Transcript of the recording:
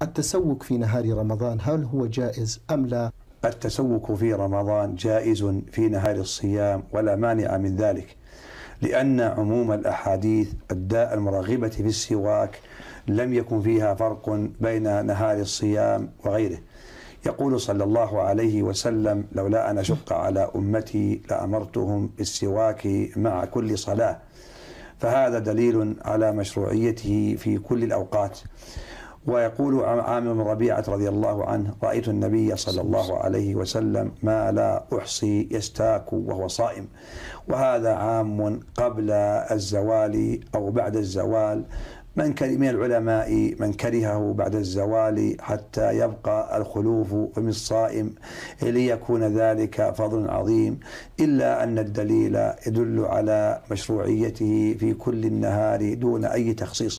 التسوق في نهار رمضان هل هو جائز أم لا؟ التسوق في رمضان جائز في نهار الصيام ولا مانع من ذلك، لأن عموم الأحاديث المرغبة في السواك لم يكن فيها فرق بين نهار الصيام وغيره. يقول صلى الله عليه وسلم: لولا أن أشق على أمتي لأمرتهم بالسواك مع كل صلاة. فهذا دليل على مشروعيته في كل الأوقات. ويقول عامر بن ربيعة رضي الله عنه: رأيت النبي صلى الله عليه وسلم ما لا أحصي يستاك وهو صائم. وهذا عام قبل الزوال أو بعد الزوال. من العلماء من كرهه بعد الزوال حتى يبقى الخلوف من الصائم ليكون ذلك فضل عظيم، إلا أن الدليل يدل على مشروعيته في كل النهار دون أي تخصيص.